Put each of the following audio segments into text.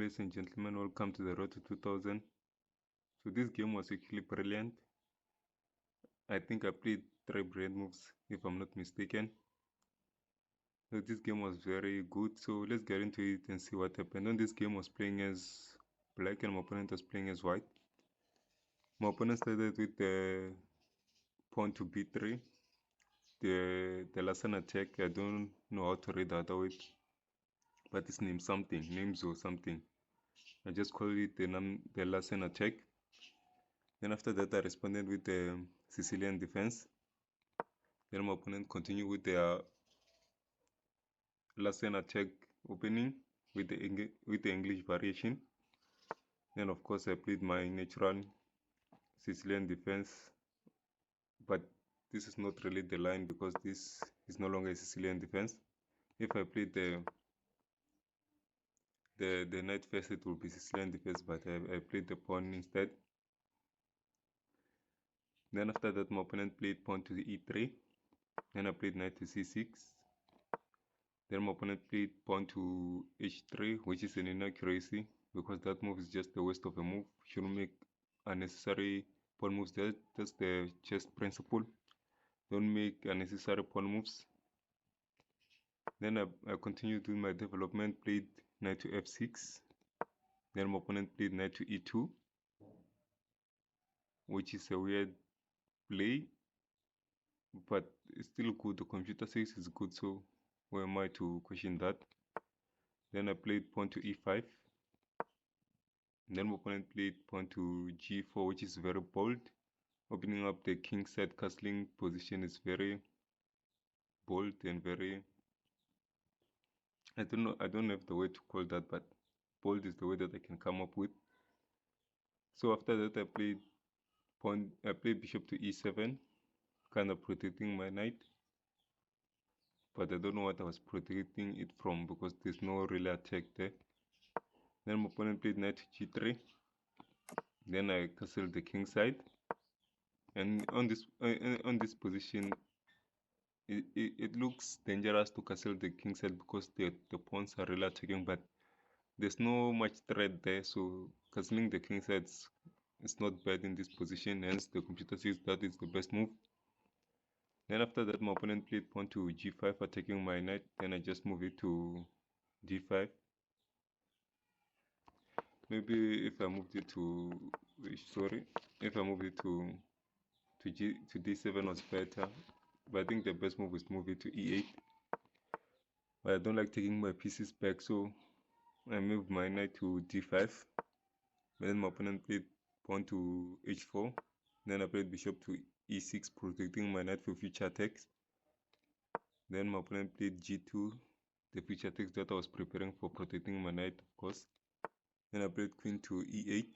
Ladies and gentlemen, welcome to the road to 2000. So this game was actually brilliant. I think I played 3 brain moves if I'm not mistaken. So this game was very good. So let's get into it and see what happened. On this game was playing as black and my opponent was playing as white. My opponent started with the pawn to b3. The Larsen Attack, I don't know how to read the other way, but it's named something, names or something. I just call it the Larsen Attack. Then after that, I responded with the Sicilian defense. Then my opponent continued with their Larsen Attack opening with the English variation. Then of course I played my natural Sicilian defense, but this is not really the line because this is no longer a Sicilian defense. If I played the knight first, it will be Sicilian defense, but I played the pawn instead. Then after that, my opponent played pawn to e3. Then I played knight to c6. Then my opponent played pawn to h3, which is an inaccuracy because that move is just a waste of a move. Shouldn't make unnecessary pawn moves. That's the chess principle. Don't make unnecessary pawn moves. Then I continued doing my development, played knight to f6. Then my opponent played knight to e2, which is a weird play, but it's still good. The computer says it's good, so who am I to question that? Then I played pawn to e5. Then my opponent played pawn to g4, which is very bold. Opening up the king side castling position is very bold and very, I don't have the way to call that, but bold is the way that I can come up with. So after that, I played bishop to e7, kind of protecting my knight, but I don't know what I was protecting it from because there's no really attack there. Then my opponent played knight to g3. Then I castled the king side, and on this position, it looks dangerous to castle the king side because the pawns are really attacking, but there's no much threat there, so castling the king side is not bad in this position. Hence the computer says that is the best move. Then after that, my opponent played pawn to g5, attacking my knight. Then I just move it to d5. Maybe if I moved it to if I moved it to d7 was better, but I think the best move is to move it to e8. But I don't like taking my pieces back, so I moved my knight to d5. Then my opponent played pawn to h4. Then I played bishop to e6, protecting my knight for future attacks. Then my opponent played g2, the future attacks that I was preparing for protecting my knight, of course. Then I played queen to e8,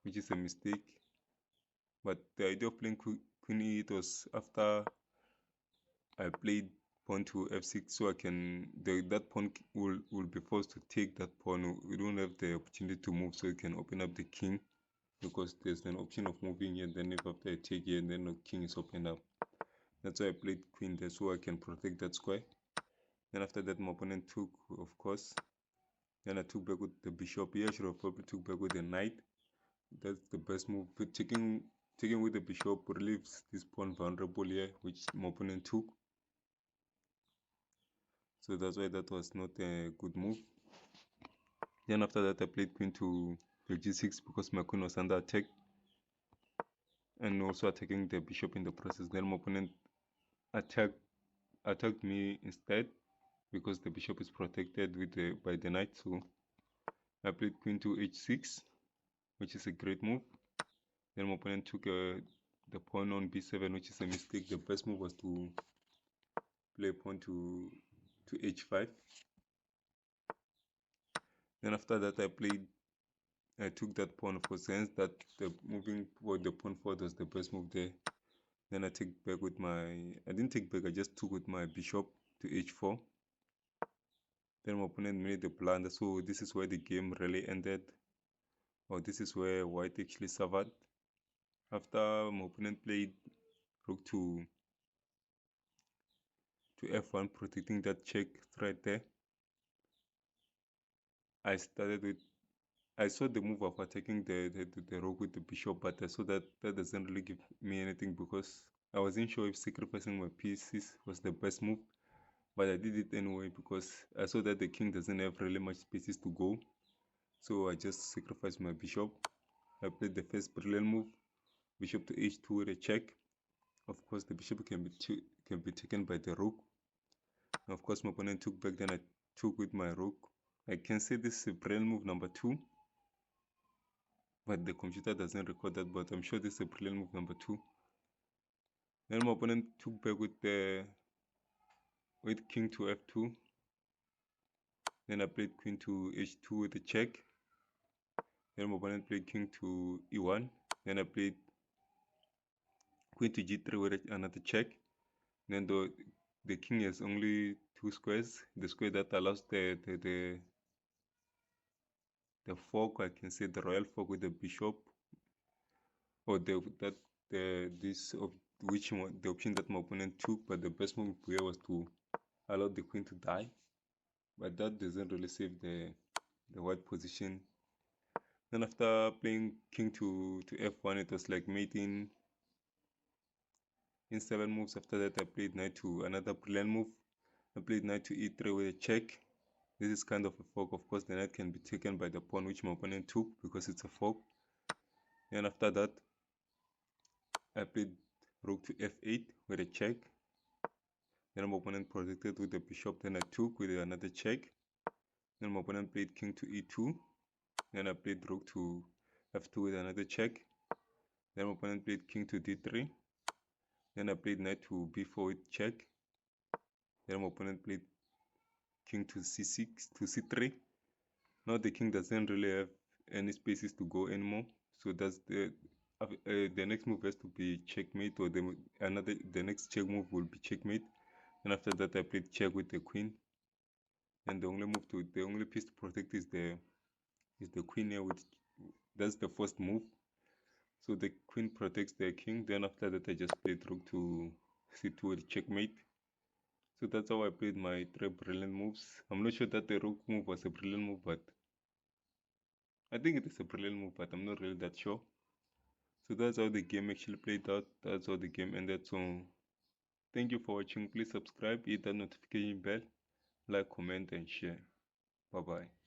which is a mistake. But the idea of playing queen e8 was after I played pawn to f6, so I can that pawn will be forced to take that pawn. We don't have the opportunity to move, so you can open up the king because there's an option of moving here. Then if after I take here, then the king is opened up. That's why I played queen there, so I can protect that square. Then after that, my opponent took, of course. Then I took back with the bishop here. I should have probably took back with the knight. That's the best move. But taking with the bishop relieves this pawn vulnerable here, which my opponent took. So that's why that was not a good move. Then after that, I played queen to g6 because my queen was under attack and also attacking the bishop in the process. Then my opponent attacked me instead because the bishop is protected by the knight. So I played queen to h6, which is a great move. Then my opponent took the pawn on b7, which is a mistake. The best move was to play pawn to h5. Then after that, I took that pawn for sense that the moving forward the pawn forward was the best move there. Then I didn't take back, I just took with my bishop to h4. Then my opponent made the blunder, so this is where the game really ended, or this is where white actually suffered. After my opponent played rook to f1, protecting that check right there, I started with I saw the move of attacking the rook with the bishop, but I saw that that doesn't really give me anything because I wasn't sure if sacrificing my pieces was the best move, but I did it anyway because I saw that the king doesn't have really much spaces to go. So I just sacrificed my bishop. I played the first brilliant move, bishop to h2 with a check. Of course, the bishop can be taken by the rook. And of course, my opponent took back, then I took with my rook. I can say this is a brilliant move number 2, but the computer doesn't record that, but I'm sure this is a brilliant move number 2. Then my opponent took back with king to f2. Then I played queen to h2 with a check. Then my opponent played king to e1. Then I played queen to g3 with another check. Then the king has only 2 squares. The square that allows the fork, I can say the royal fork with the bishop, or the option that my opponent took. But the best move here was to allow the queen to die. But that doesn't really save the white position. Then after playing king to f1, it was like mating in 7 moves. After that, I played knight to another brilliant move. I played knight to e3 with a check. This is kind of a fork. Of course, the knight can be taken by the pawn, which my opponent took because it's a fork. Then after that, I played rook to f8 with a check. Then my opponent protected with the bishop. Then I took with another check. Then my opponent played king to e2. Then I played rook to f2 with another check. Then my opponent played king to d3. Then I played knight to b4 with check. Then my opponent played king to c6 to c3. Now the king doesn't really have any spaces to go anymore. So that's the next move has to be checkmate, or the next check move will be checkmate. And after that, I played check with the queen. And the only piece to protect is the queen here. That's the first move. So the queen protects the king. Then after that, I just played rook to c2 with checkmate. So that's how I played my 3 brilliant moves. I'm not sure that the rook move was a brilliant move, but I think it is a brilliant move, but I'm not really that sure. So that's how the game actually played out. That's how the game ended. So thank you for watching. Please subscribe, hit that notification bell, like, comment, and share. Bye bye.